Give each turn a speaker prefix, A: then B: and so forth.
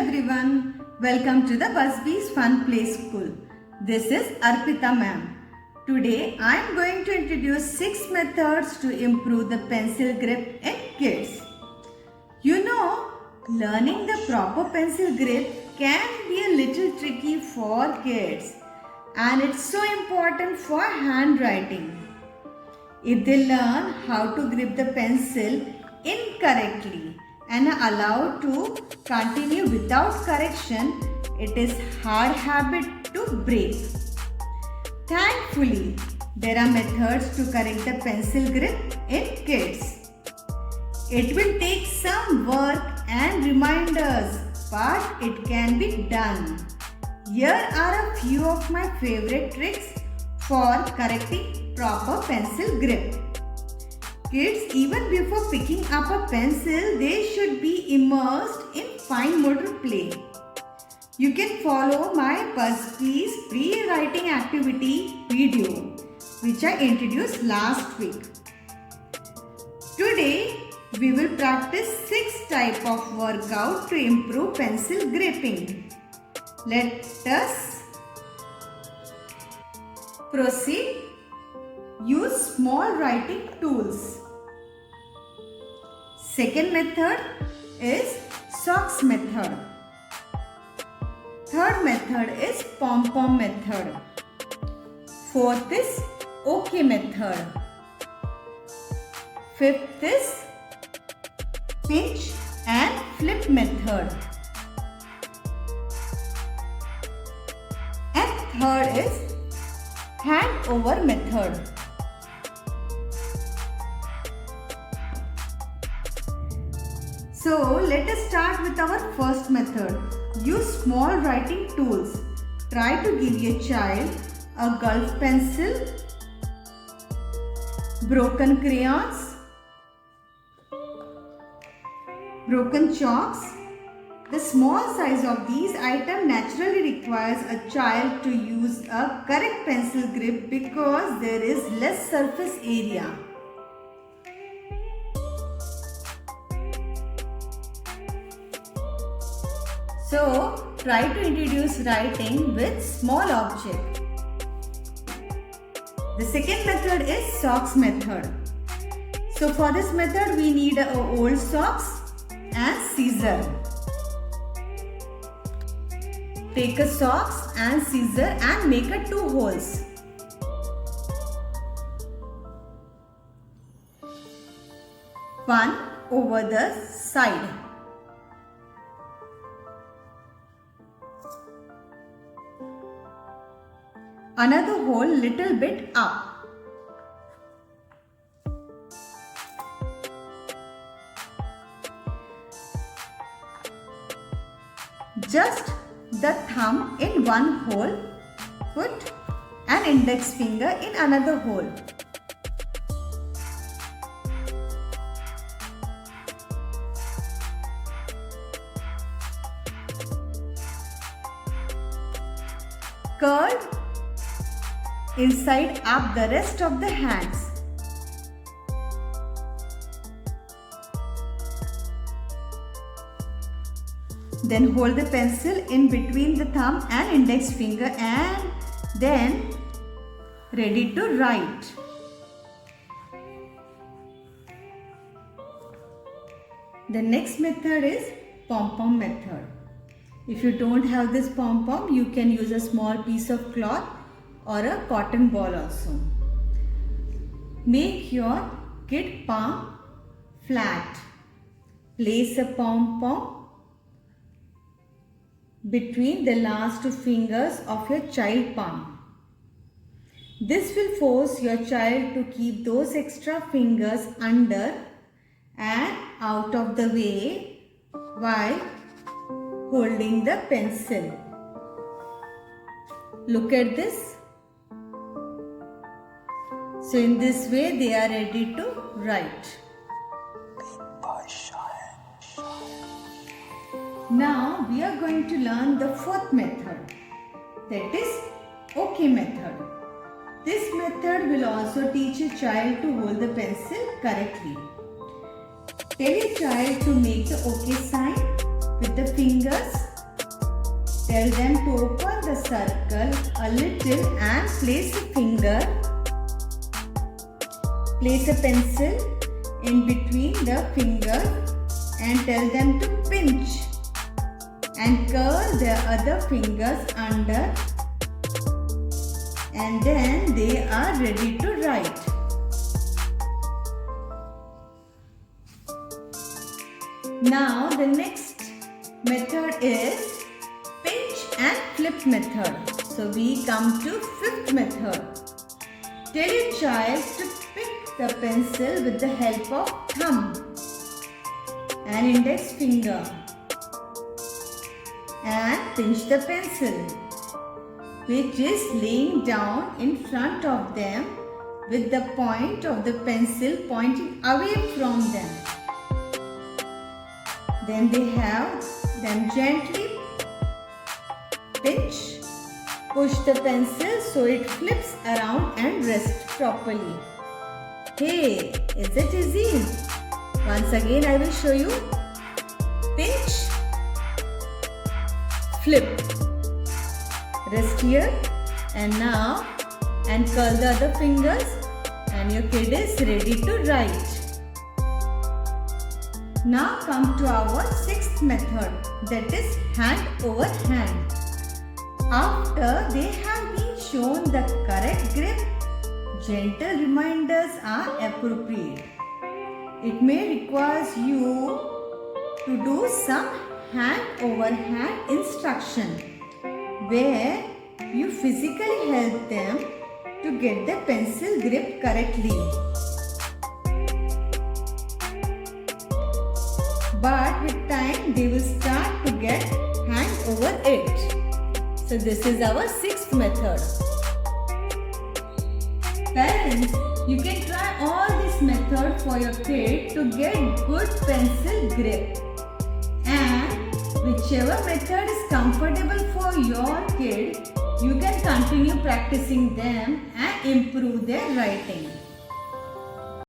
A: everyone. Welcome to the Busby's Fun Play School. This is Arpita ma'am. Today I am going to introduce 6 methods to improve the pencil grip in kids. You know, learning the proper pencil grip can be a little tricky for kids, and it's so important for handwriting. If they learn how to grip the pencil incorrectly and are allowed to continue without correction, it is hard habit to break. Thankfully, there are methods to correct the pencil grip in kids. It will take some work and reminders, but it can be done. Here are a few of my favorite tricks for correcting proper pencil grip. Kids, even before picking up a pencil, they should be immersed in fine motor play. You can follow my Busby's free writing activity video, which I introduced last week. Today, we will practice 6 types of workout to improve pencil gripping. Let us proceed. Use small writing tools. Second method is socks method. Third method is pom-pom method. Fourth is OK method. Fifth is pinch and flip method. And third is hand over method. So let us start with our first method. Use small writing tools. Try to give your child a golf pencil, broken crayons, broken chalks. The small size of these items naturally requires a child to use a correct pencil grip because there is less surface area. So, try to introduce writing with small object. The second method is socks method. So, for this method, we need old socks and scissor. Take a socks and scissor and make 2 holes. One over the side. Another hole little bit up. Just the thumb in one hole, put an index finger in another hole. Curl inside up the rest of the hands. Then hold the pencil in between the thumb and index finger and then ready to write. The next method is pom-pom method. If you don't have this pom-pom, you can use a small piece of cloth or a cotton ball also. Make your kid palm flat. Place a pom-pom between the last 2 fingers of your child palm. This will force your child to keep those extra fingers under and out of the way while holding the pencil. Look at this. So in this way they are ready to write. Now we are going to learn the 4th method, that is OK method. This method will also teach a child to hold the pencil correctly. Tell your child to make the OK sign with the fingers Tell them to open the circle a little and place a finger. Place a pencil in between the finger and tell them to pinch. And curl the other fingers under. And then they are ready to write. Now the next method is pinch and flip method. So we come to fifth method. Tell your child to pick the pencil with the help of thumb and index finger and pinch the pencil, which is laying down in front of them with the point of the pencil pointing away from them. Then they have them gently pinch, push the pencil so it flips around and rests properly. Hey, is it easy? Once again I will show you. Pinch, flip, rest here and now, and curl the other fingers and your kid is ready to write. Now come to our sixth method, that is hand over hand. After they have been shown the correct grip, gentle reminders are appropriate. It may require you to do some hand over hand instruction where you physically help them to get the pencil grip correctly. But with time they will start to get hand over it. So this is our sixth method. Parents, you can try all this method for your kid to get good pencil grip. And whichever method is comfortable for your kid, you can continue practicing them and improve their writing.